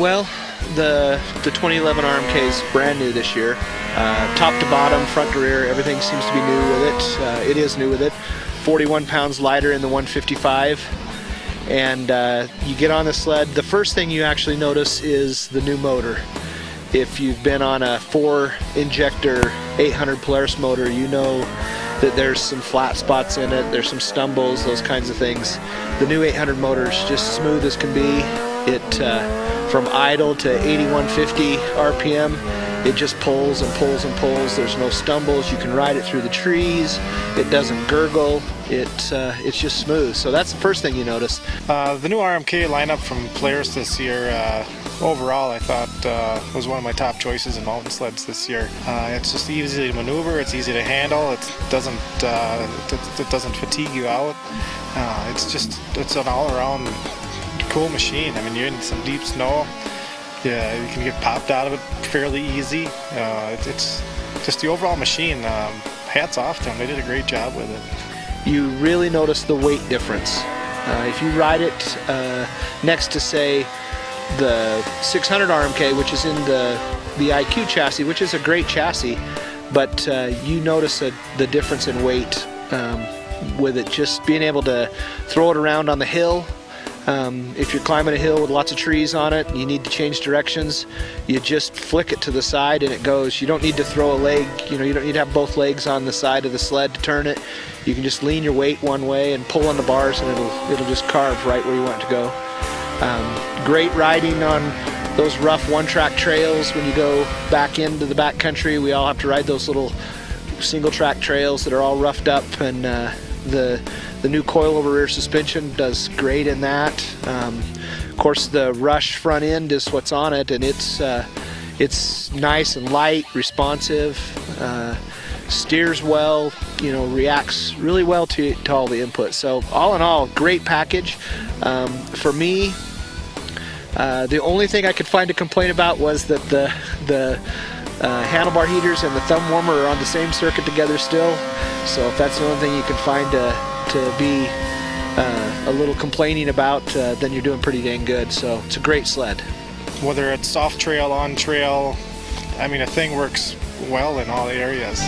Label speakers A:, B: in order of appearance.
A: Well, the 2011 RMK is brand new this year. Top to bottom, front to rear, everything seems to be new with it. It is new with it. 41 pounds lighter in the 155. And you get on the sled, the first thing you actually notice is the new motor. If you've been on a 4-injector 800 Polaris motor, you know that there's some flat spots in it, there's some stumbles, those kinds of things. The new 800 motor is just smooth as can be. It from idle to 8150 RPM, it just pulls and pulls and pulls. There's no stumbles. You can ride it through the trees. It doesn't gurgle. It's just smooth. So that's the first thing you notice.
B: The new RMK lineup from Polaris this year, overall I thought was one of my top choices in mountain sleds this year. It's just easy to maneuver. It's easy to handle. It doesn't fatigue you out. It's an all-around cool machine. I mean, you're in some deep snow. Yeah, you can get popped out of it fairly easy. It's just the overall machine. Hats off to them. They did a great job with it.
A: You really notice the weight difference. If you ride it next to, say, the 600 RMK, which is in the IQ chassis, which is a great chassis, but you notice the difference in weight with it. Just being able to throw it around on the hill. If you're climbing a hill with lots of trees on it, you need to change directions, you just flick it to the side and it goes. You don't need to throw a leg, you don't need to have both legs on the side of the sled to turn it. You can just lean your weight one way and pull on the bars and it'll just carve right where you want it to go. Great riding on those rough one-track trails when you go back into the backcountry. We all have to ride those little single-track trails that are all roughed up, and the new coilover rear suspension does great in that. Of course, the Rush front end is what's on it, and it's nice and light, responsive, steers well, reacts really well to all the inputs. So all in all, great package. For me, the only thing I could find to complain about was that the handlebar heaters and the thumb warmer are on the same circuit together still. So if that's the only thing you can find to be a little complaining about, then you're doing pretty dang good. So it's a great sled.
B: Whether it's off trail, on trail, I mean, the thing works well in all areas.